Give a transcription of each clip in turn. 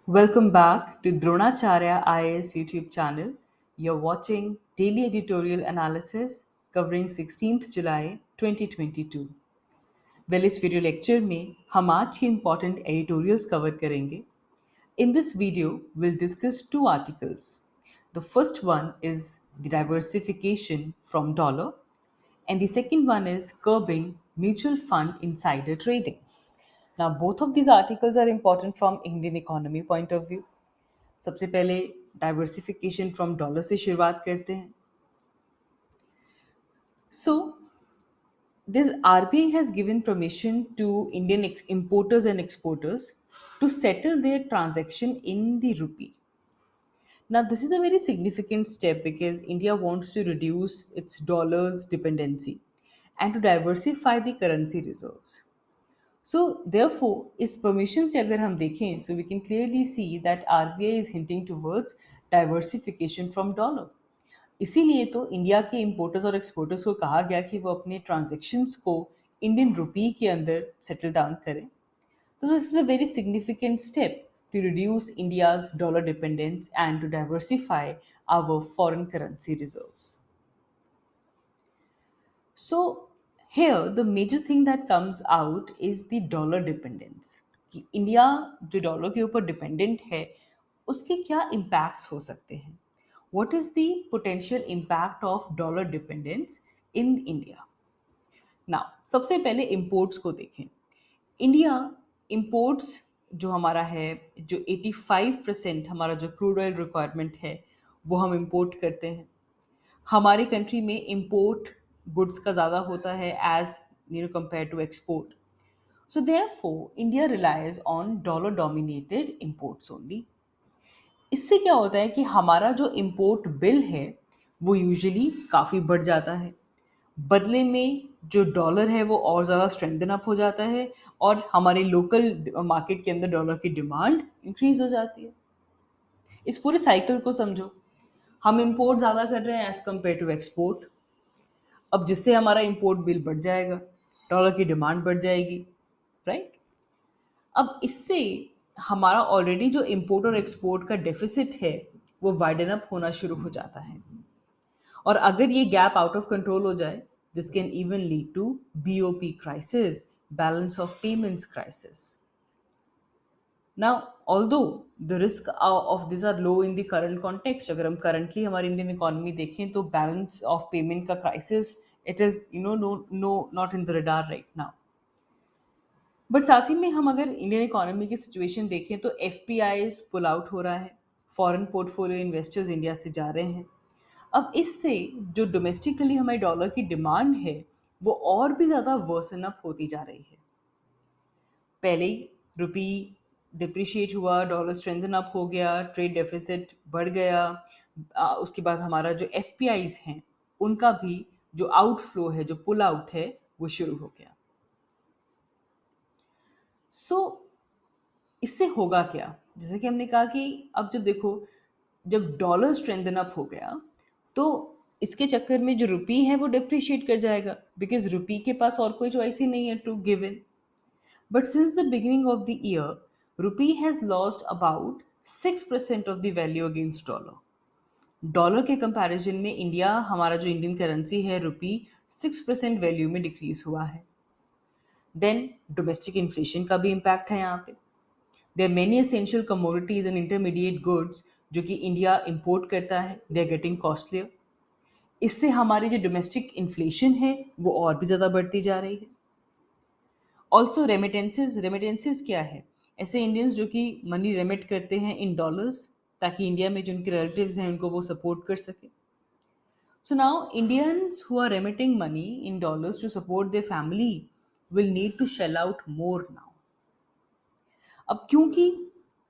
Welcome back to Dronacharya IAS YouTube channel. You're watching daily editorial analysis covering 16th July 2022. Well, इस video lecture में हम आज के important editorials cover करेंगे. In this video, we'll discuss two articles. The first one is the diversification from dollar, and the second one is curbing mutual fund insider trading. Now, both of these articles are important from Indian economy point of view. सबसे पहले diversification from dollar से शुरुआत करते हैं. So this RBI has given permission to Indian importers and exporters to settle their transaction in the rupee. Now, this is a very significant step because India wants to reduce its dollars dependency and to diversify the currency reserves. So, therefore, इस permission से अगर हम देखें, so we can clearly see that RBI is hinting towards diversification from dollar. इसीलिए तो India के importers और exporters को कहा गया कि वो अपने ट्रांजेक्शन्स को इंडियन रुपी के अंदर सेटल डाउन करें. तो this is a very significant step to reduce India's dollar dependence and to diversify our foreign currency reserves. So, here the major thing that comes out is the dollar dependence. कि India जो dollar के ऊपर dependent है उसके क्या impacts हो सकते हैं. What is the potential impact of dollar dependence in India? Now, सबसे पहले imports को देखें. इंडिया imports जो हमारा है, जो 85% हमारा जो क्रूड ऑयल रिक्वायरमेंट है वो हम इंपोर्ट करते हैं. हमारी कंट्री में इंपोर्ट गुड्स का ज़्यादा होता है as compare to export. So therefore, India relies on dollar dominated imports only. इससे क्या होता है कि हमारा जो इम्पोर्ट बिल है वो यूजुअली काफ़ी बढ़ जाता है. बदले में जो डॉलर है वो और ज़्यादा स्ट्रेंथन अप हो जाता है और हमारे लोकल मार्केट के अंदर डॉलर की डिमांड इंक्रीज हो जाती है. इस पूरे साइकिल को समझो. हम इंपोर्ट ज़्यादा कर रहे हैं एज कम्पेयर टू एक्सपोर्ट. अब जिससे हमारा इंपोर्ट बिल बढ़ जाएगा, डॉलर की डिमांड बढ़ जाएगी, राइट. अब इससे हमारा ऑलरेडी जो इंपोर्ट और एक्सपोर्ट का डेफिसिट है वो वाइडन अप होना शुरू हो जाता है. और अगर ये गैप आउट ऑफ कंट्रोल हो जाए, this can even lead to BOP crisis, balance of payments crisis. Now although the risk of this are low in the current context. अगर हम करंटली हमारी इंडियन इकोनॉमी देखें तो बैलेंस ऑफ पेमेंट का crisis it is no not in the radar right now. But साथ ही में हम अगर इंडियन इकोनॉमी की सिचुएशन देखें तो F P I pull out हो रहा है, फॉरेन पोर्टफोलियो इन्वेस्टर्स इंडिया से जा रहे हैं. अब इससे जो डोमेस्टिकली हमारी डॉलर की डिमांड है वो और भी ज़्यादा वर्सन अप होती जा रही है. पहले ही रुपी डिप्रिशिएट हुआ, डॉलर स्ट्रेंथन अप हो गया, ट्रेड डेफिसिट बढ़ गया. उसके बाद हमारा जो एफ पी आईज हैं उनका भी जो आउटफ्लो है, जो पुल आउट है, वो शुरू हो गया. सो इससे होगा क्या? जैसे कि हमने कहा कि अब जब देखो, जब डॉलर स्ट्रेंथन अप हो गया तो इसके चक्कर में जो रुपी है वो डिप्रिशिएट कर जाएगा बिकॉज रुपी के पास और कोई चॉइस ही नहीं है to give in. But since the beginning of the year rupee has lost about 6% of the value against dollar. Dollar के कंपैरिजन में इंडिया, हमारा जो इंडियन करेंसी है रुपी, 6% वैल्यू में डिक्रीज हुआ है. देन डोमेस्टिक इन्फ्लेशन का भी इम्पैक्ट है यहाँ पे. There are many essential commodities and intermediate goods जो कि इंडिया इंपोर्ट करता है, they are getting costlier. इससे हमारी जो डोमेस्टिक इन्फ्लेशन है वो और भी ज़्यादा बढ़ती जा रही है. ऑल्सो रेमिटेंसेज क्या है? ऐसे इंडियंस जो कि मनी रेमिट करते हैं इन डॉलर्स ताकि इंडिया में जो उनके रिलेटिव्स हैं उनको वो सपोर्ट कर सके. So now Indians who are remitting money in dollars to support their family will need to shell out more now. अब क्योंकि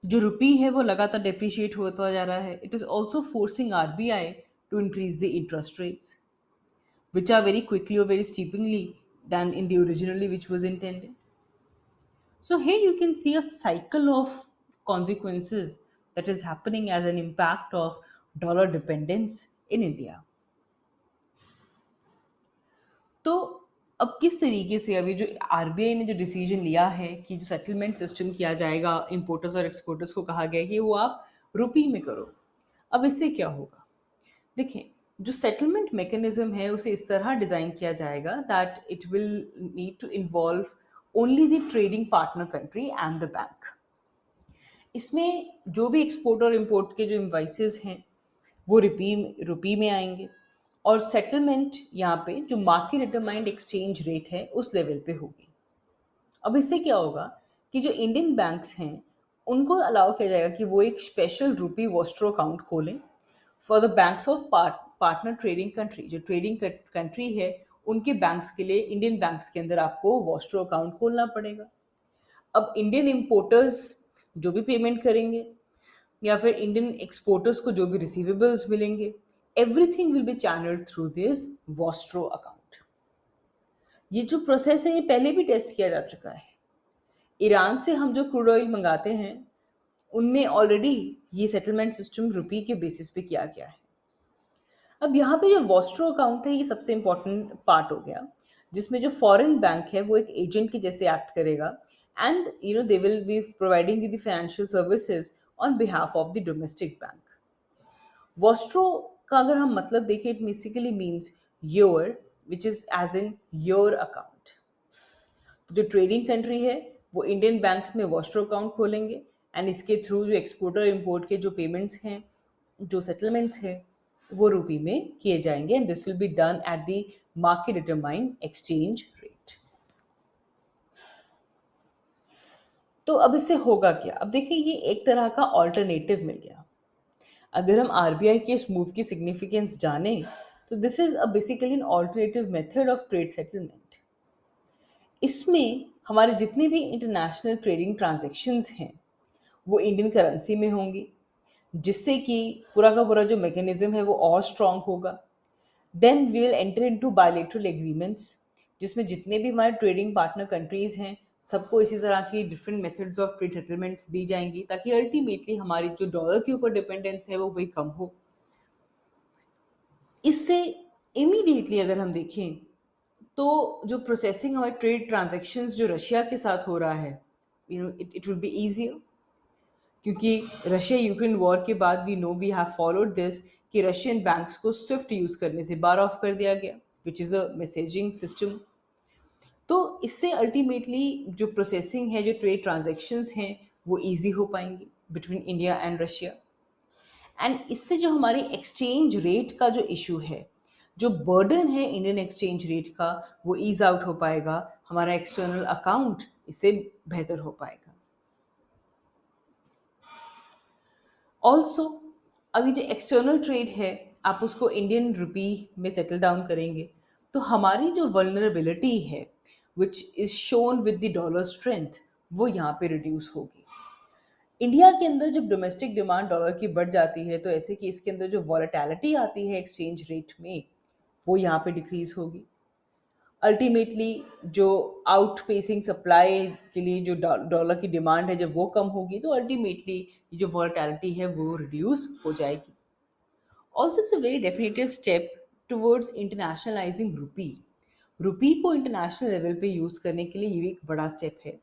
जो रुपी है वो लगातार डेप्रिशिएट होता जा रहा है, it is also forcing RBI to increase the interest rates which are very quickly और very steepingly than in the originally which was intended. So here you can see a cycle of consequences that is happening as an impact of dollar dependence in India. तो अब किस तरीके से अभी जो RBI ने जो डिसीजन लिया है कि जो सेटलमेंट सिस्टम किया जाएगा, इंपोर्टर्स और एक्सपोर्टर्स को कहा गया है कि वो आप रुपी में करो। अब इससे क्या होगा? देखिए, जो सेटलमेंट मैकेनिज्म है उसे इस तरह डिज़ाइन किया जाएगा that it will need to involve only the trading partner country and the bank. इसमें जो भी एक्सपोर्ट और इंपोर्ट के जो इन्वाइसेस हैं वो रुपी में आएंगे, और सेटलमेंट यहाँ पे जो मार्केट डिटरमाइंड एक्सचेंज रेट है उस लेवल पे होगी। अब इससे क्या होगा कि जो इंडियन बैंक्स हैं उनको अलाउ किया जाएगा कि वो एक स्पेशल रुपी वॉस्ट्रो अकाउंट खोलें for the banks of partner trading country. जो ट्रेडिंग कंट्री है उनके बैंक्स के लिए इंडियन बैंक्स के अंदर आपको वॉस्ट्रो अकाउंट खोलना पड़ेगा। अब इंडियन इंपोर्टर्स जो भी पेमेंट करेंगे या फिर इंडियन एक्सपोर्टर्स को जो भी रिसीवेबल्स मिलेंगे, everything will be channelled through this Vostro account. ये जो प्रोसेस है ये पहले भी टेस्ट किया जा चुका है। ईरान से हम जो क्रूड ऑयल मंगाते हैं उनमें ऑलरेडी ये सेटलमेंट सिस्टम रुपी के बेसिस पे किया गया है। अब यहाँ पे जो वॉस्ट्रो अकाउंट है ये सबसे इंपॉर्टेंट पार्ट हो गया, जिसमें जो फॉरेन बैंक है वो एक एजेंट के जैसे एक्ट करेगा and they will be providing you the financial services on behalf of the domestic bank. Vostro का अगर हम मतलब देखें, it basically means your, which is as in your account. तो जो ट्रेडिंग कंट्री है वो इंडियन बैंक्स में वॉस्ट्रो अकाउंट खोलेंगे एंड इसके थ्रू जो एक्सपोर्टर इंपोर्ट के जो पेमेंट्स हैं, जो सेटलमेंट्स हैं, वो रुपी में किए जाएंगे and this will be done at the market determined exchange rate. तो अब इससे होगा क्या? अब देखिए, ये एक तरह का ऑल्टरनेटिव मिल गया। अगर हम आरबीआई के इस मूव की सिग्निफिकेंस जाने तो this is basically an alternative method of trade settlement. इसमें हमारे जितने भी इंटरनेशनल ट्रेडिंग ट्रांजैक्शंस हैं वो इंडियन करेंसी में होंगी, जिससे कि पूरा का पूरा जो मैकेनिज्म है वो और स्ट्रांग होगा। Then we will enter into bilateral agreements, जिसमें जितने भी हमारे ट्रेडिंग पार्टनर कंट्रीज हैं सबको इसी तरह की different methods of trade settlements दी जाएंगी, ताकि अल्टीमेटली हमारी जो डॉलर के ऊपर डिपेंडेंस है वो भाई कम हो। इससे इमीडिएटली अगर हम देखें तो जो प्रोसेसिंग हमारे ट्रेड ट्रांजैक्शंस जो रशिया के साथ हो रहा है, इट विल बी इजियर, क्योंकि रशिया यूक्रेन वॉर के बाद we know we have followed this कि रशियन बैंक्स को स्विफ्ट यूज करने से बार ऑफ कर दिया गया, which is a messaging system. तो इससे अल्टीमेटली जो प्रोसेसिंग है, जो ट्रेड ट्रांजैक्शंस हैं, वो इजी हो पाएंगी between India and Russia. And इससे जो हमारी एक्सचेंज रेट का जो इशू है, जो बर्डन है इंडियन एक्सचेंज रेट का, वो ईज आउट हो पाएगा। हमारा एक्सटर्नल अकाउंट इससे बेहतर हो पाएगा। ऑल्सो अभी जो एक्सटर्नल ट्रेड है आप उसको इंडियन रुपी में सेटल डाउन करेंगे तो हमारी जो वल्नरेबिलिटी है which is shown with the dollar strength, वो यहाँ पे रिड्यूस होगी। इंडिया के अंदर जब डोमेस्टिक डिमांड डॉलर की बढ़ जाती है तो ऐसे केस के अंदर जो वॉलेटिलिटी आती है एक्सचेंज रेट में, वो यहाँ पे डिक्रीज होगी। अल्टीमेटली जो आउट पेसिंग सप्लाई के लिए जो डॉलर की डिमांड है जब वो कम होगी तो अल्टीमेटली जो वॉलेटिलिटी है वो रिड्यूस हो जाएगी। Also it's a very definitive step towards internationalising rupee. Rupee को इंटरनेशनल लेवल पे यूज़ करने के लिए ये एक बड़ा स्टेप है,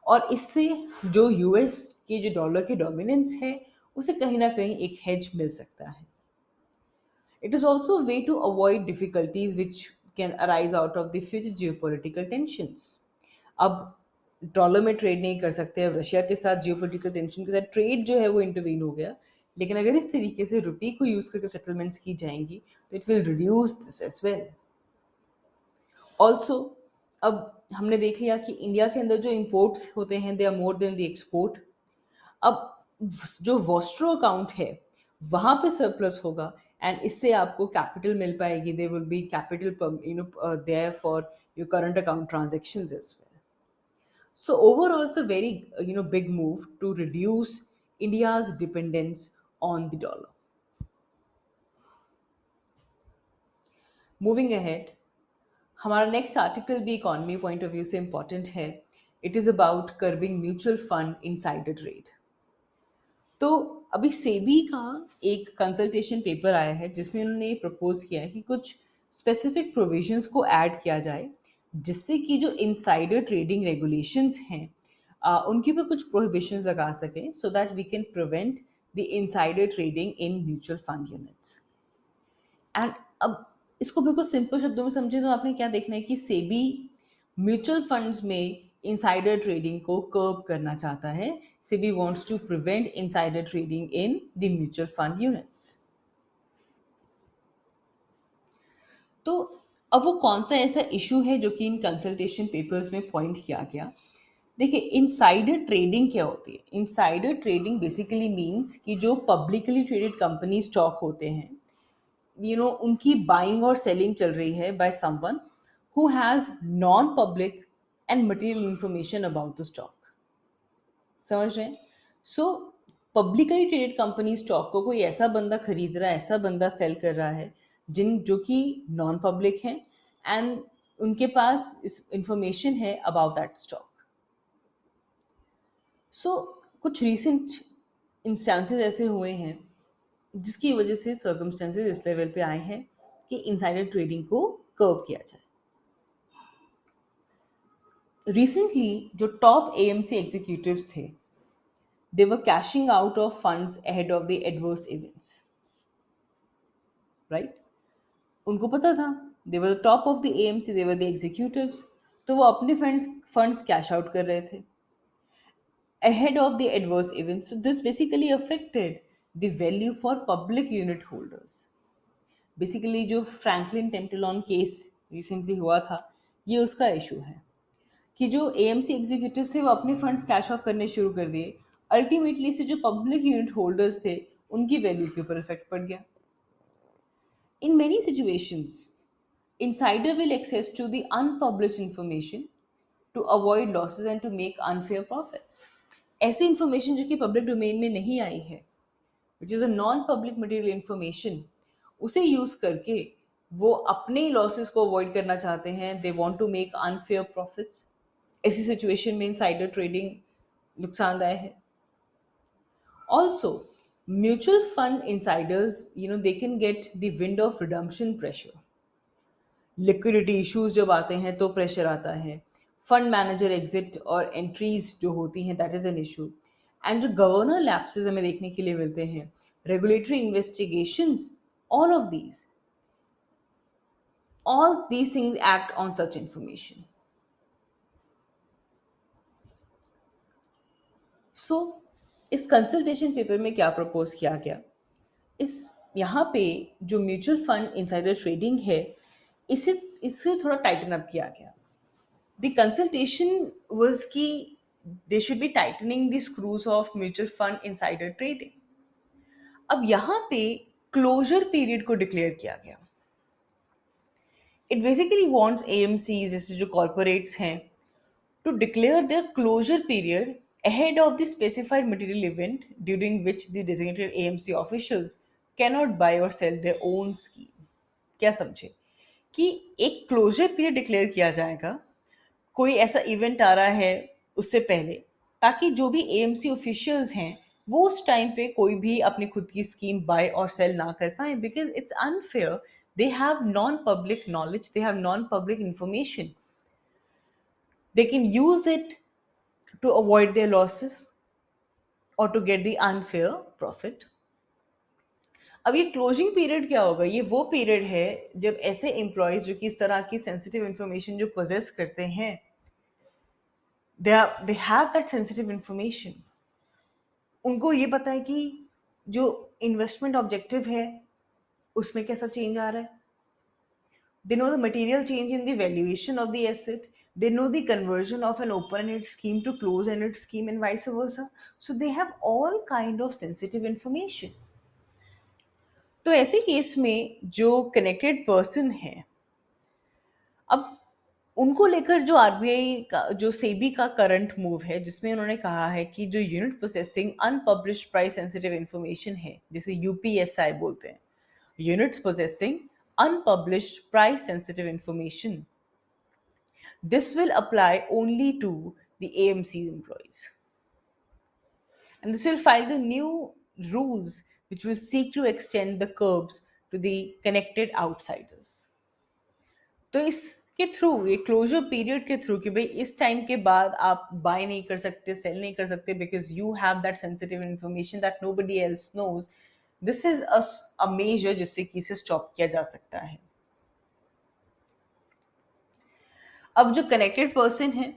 और इससे जो यूएस के जो डॉलर की डोमिनेंस है उसे कहीं ना कहीं एक हेज मिल सकता है। It is also a way to avoid difficulties which can arise out of the future geopolitical tensions. अब डॉलर में ट्रेड नहीं कर सकते, अब रशिया के साथ जियोपॉलिटिकल टेंशन के साथ ट्रेड जो है वो इंटरवीन हो गया, लेकिन अगर इस तरीके से रुपी को यूज करके सेटलमेंट्स की जाएंगी तो it will reduce this as well. Also अब हमने देख लिया कि इंडिया के अंदर जो इम्पोर्ट्स होते हैं they are more than the export. अब जो वॉस्ट्रो अकाउंट है वहां पे सरप्लस होगा एंड इससे आपको कैपिटल मिल पाएगी, there will be capital there for your current account transactions as well. So overall it's a very big move to reduce India's dependence on the dollar. Moving ahead, हमारा next article भी economy point of view से important है। It is about curbing mutual fund insider trade. तो अभी सेबी का एक consultation paper आया है जिसमें उन्होंने ये प्रपोज किया है कि कुछ स्पेसिफिक प्रोविजंस को ऐड किया जाए जिससे कि जो इनसाइडर ट्रेडिंग रेगुलेशंस हैं उनके ऊपर कुछ प्रोहिबिशंस लगा सकें so that we can prevent the insider trading in mutual fund units. And अब इसको बिल्कुल सिंपल शब्दों में समझे तो आपने क्या देखना है कि सेबी म्यूचुअल फंड्स में इनसाइडर ट्रेडिंग को कर्ब करना चाहता है। SEBI wants to prevent insider trading in the mutual fund units. तो अब वो कौन सा ऐसा इशू है जो कि इन कंसल्टेशन पेपर्स में पॉइंट किया गया। देखिए, इनसाइडर ट्रेडिंग क्या होती है? इनसाइडर ट्रेडिंग बेसिकली मीन्स कि जो पब्लिकली ट्रेडेड कंपनी स्टॉक होते हैं, उनकी बाइंग और सेलिंग चल रही है by someone who has non public and material information about the stock. समझ रहे हैं? सो पब्लिकली ट्रेडेड कंपनी स्टॉक को कोई ऐसा बंदा खरीद रहा है, ऐसा बंदा सेल कर रहा है जो कि नॉन पब्लिक है एंड उनके पास इस इंफॉर्मेशन है अबाउट दैट स्टॉक। सो कुछ रीसेंट इंस्टेंसेस ऐसे हुए हैं जिसकी वजह से सर्कमस्टेंसेस इस लेवल पे आए हैं कि इनसाइडर ट्रेडिंग को कर्व किया जाए। रिसेंटली जो टॉप एएमसी एग्जीक्यूटिव्स थे, they were cashing out of funds ahead of the adverse events, right? उनको पता था, they were the top of the AMC, they were the executives, तो वो अपने फंड्स कैश आउट कर रहे थे ahead of the adverse events. So this basically affected the value for public unit holders. Basically जो फ्रैंकलिन टेम्पटेलॉन केस रिसेंटली हुआ था, ये उसका इशू है कि जो एएमसी एग्जीक्यूटिव्स थे वो अपने फंड्स कैश ऑफ करने शुरू कर दिए। अल्टीमेटली से जो पब्लिक यूनिट होल्डर्स थे उनकी वैल्यू के ऊपर इफेक्ट पड़ गया। In many situations insider will access to the unpublished information to avoid losses and to make unfair profits। ऐसी इंफॉर्मेशन जो कि पब्लिक डोमेन में नहीं आई है, which is a non public material information, उसे यूज करके वो अपने लॉसेस को अवॉइड करना चाहते हैं। They want to make unfair profits. ऐसी सिचुएशन में इनसाइडर ट्रेडिंग नुकसानदायक है। Also mutual fund insiders they can get the wind of redemption pressure. Liquidity issues जब आते हैं तो प्रेशर आता है। फंड मैनेजर एग्जिट और एंट्रीज जो होती हैं, that is an issue. And जो गवर्नर लैप्सेस हमें देखने के लिए मिलते हैं, regulatory investigations, all of these all these things act on such information। So इस कंसल्टेशन पेपर में क्या प्रपोज किया गया, इस यहाँ पे जो म्यूचुअल फंड इनसाइडर ट्रेडिंग है, इसे इसे थोड़ा टाइटन अप किया गया। द कंसल्टेशन वाज कि they should be tightening the screws of mutual fund insider trading. अब यहाँ पे क्लोजर पीरियड को डिक्लेयर किया गया। इट बेसिकली वांट्स एएमसी जैसे जो कॉर्पोरेट्स हैं to declare their closure period ahead of the specified material event during which the designated AMC officials cannot buy or sell their own scheme। क्या समझे कि एक क्लोजर पीरियड डिक्लेयर किया जाएगा, कोई ऐसा इवेंट आ रहा है उससे पहले, ताकि जो भी एएमसी ऑफिशियल्स हैं वो उस टाइम पे कोई भी अपनी खुद की स्कीम बाय और सेल ना कर पाए, because it's unfair. They have non public knowledge, they have non public information, they can use it to avoid their losses or to get the unfair profit। अब ये क्लोजिंग पीरियड क्या होगा? ये वो पीरियड है जब ऐसे एम्प्लॉयज जो कि इस तरह की सेंसिटिव इंफॉर्मेशन जो पोजेस करते हैं, they have that sensitive information, उनको ये पता है कि जो इन्वेस्टमेंट ऑब्जेक्टिव है उसमें कैसा चेंज आ रहा है। They know the material change in the valuation of the asset. They know the conversion of an open-ended scheme to closed-ended scheme and vice versa. So they have all kind of sensitive information। तो ऐसे case में जो connected person है, अब उनको लेकर जो RBI का जो सेबी का करंट मूव है, जिसमें उन्होंने कहा है कि जो unit processing unpublished price sensitive information है, जिसे यूपीएसआई बोलते हैं, units possessing unpublished price sensitive information, this will apply only to the AMC employees, and this will file the new rules which will seek to extend the curbs to the connected outsiders। तो इस के through, ये closure period के through, कि भाई इस time के बाद आप बाय नहीं कर सकते, सेल नहीं कर सकते, because you have that sensitive information that nobody else knows, this is a major जिससे कि इसे स्टॉप किया जा सकता है। अब जो कनेक्टेड पर्सन है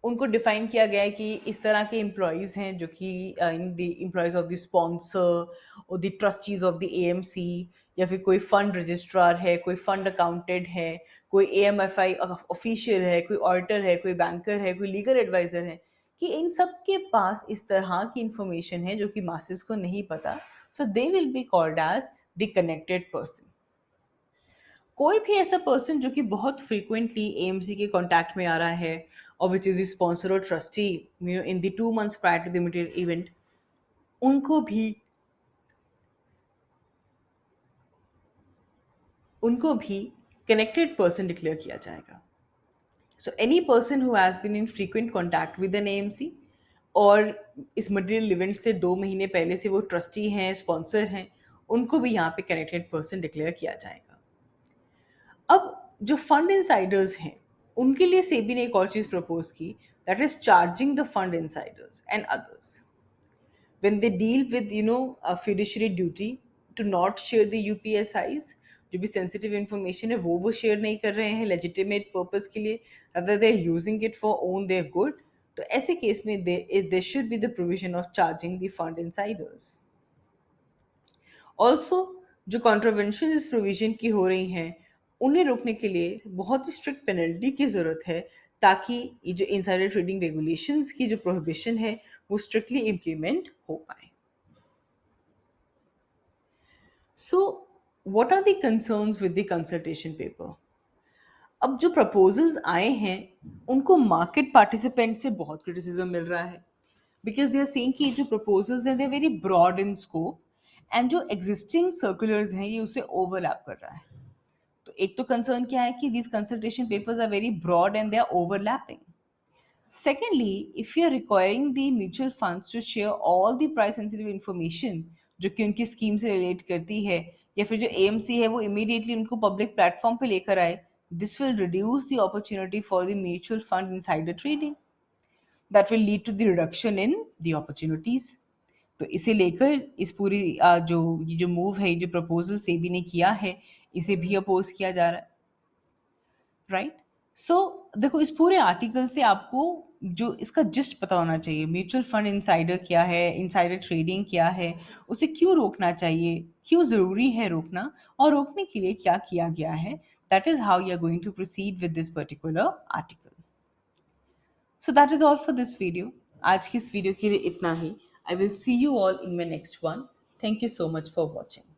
उनको डिफाइन किया गया है कि इस तरह के एम्प्लॉयज़ हैं जो कि in the employees of the sponsor और the trustees of the AMC, या फिर कोई फंड रजिस्ट्रार है, कोई फंड अकाउंटेंट है, कोई एएमएफआई ऑफिशियल है, कोई ऑडिटर है, कोई बैंकर है, कोई लीगल एडवाइजर है, कि इन सब के पास इस तरह की इंफॉर्मेशन है जो कि मासेस को नहीं पता, so they will be called as the connected person. कोई भी ऐसा पर्सन जो कि बहुत फ्रीक्वेंटली एएमसी के कांटेक्ट में आ रहा है, और विच इज द स्पॉन्सर और trustee in the 2 months prior to the immediate event, उनको भी उनको भी कनेक्टेड पर्सन डिक्लेयर किया जाएगा। So any person who has been in frequent contact with an AMC, और इस मटेरियल इवेंट से 2 महीने पहले से वो ट्रस्टी हैं, स्पॉन्सर हैं, उनको भी यहाँ पे कनेक्टेड पर्सन डिक्लेयर किया जाएगा। अब जो फंड इंसाइडर्स हैं उनके लिए सेबी ने एक और चीज प्रपोज की, that is charging the fund insiders and others when they deal with a fiduciary duty to not share the UPSIs, जो भी सेंसिटिव इंफॉर्मेशन है वो शेयर नहीं कर रहे हैं लेजिटिमेट पर्पस के लिए, other they using it for own their good, तो ऐसे केस में they should be the provision of charging the fund insiders. Also जो कॉन्ट्रोवेंशन इस प्रोविजन की हो रही हैं उन्हें रोकने के लिए बहुत ही स्ट्रिक्ट पेनल्टी की ज़रूरत है, ताकि ये जो इनसाइडर ट्रेडिंग रेगुलेशंस की जो प्रोहिबिशन है वो स्ट्रिक्टली इम्प्लीमेंट हो पाए। So what are the concerns with the consultation paper? अब जो प्रपोजल्स आए हैं उनको मार्केट पार्टिसिपेंट से बहुत क्रिटिसिज्म मिल रहा है, बिकॉज दे आर सेइंग कि जो प्रपोजल्स हैं they very broad in scope, and जो एग्जिस्टिंग सर्कुलर्स हैं ये उसे ओवरलैप कर रहा है। तो एक तो कंसर्न क्या है कि these consultation papers are very broad and they are overlapping. Secondly, if you are requiring the mutual funds to share all the price sensitive information जो कि उनकी स्कीम से रिलेट करती है, या फिर जो एएमसी है वो इमीडिएटली उनको पब्लिक प्लेटफॉर्म पे लेकर आए, this will reduce the opportunity for the mutual fund insider trading, that will lead to the reduction in the opportunities. तो इसे लेकर इस पूरी जो मूव है, जो प्रपोजल सेबी ने किया है, इसे भी अपोज किया जा रहा है, राइट। सो देखो, इस पूरे आर्टिकल से आपको जो इसका जिस्ट पता होना चाहिए, म्यूचुअल फंड इनसाइडर क्या है, इनसाइडर ट्रेडिंग क्या है, उसे क्यों रोकना चाहिए, क्यों ज़रूरी है रोकना, और रोकने के लिए क्या किया गया है। That is how you are going to proceed with this particular article. So that is all for this video. आज की इस वीडियो के लिए इतना ही। I will see you all in my next one. Thank you so much for watching.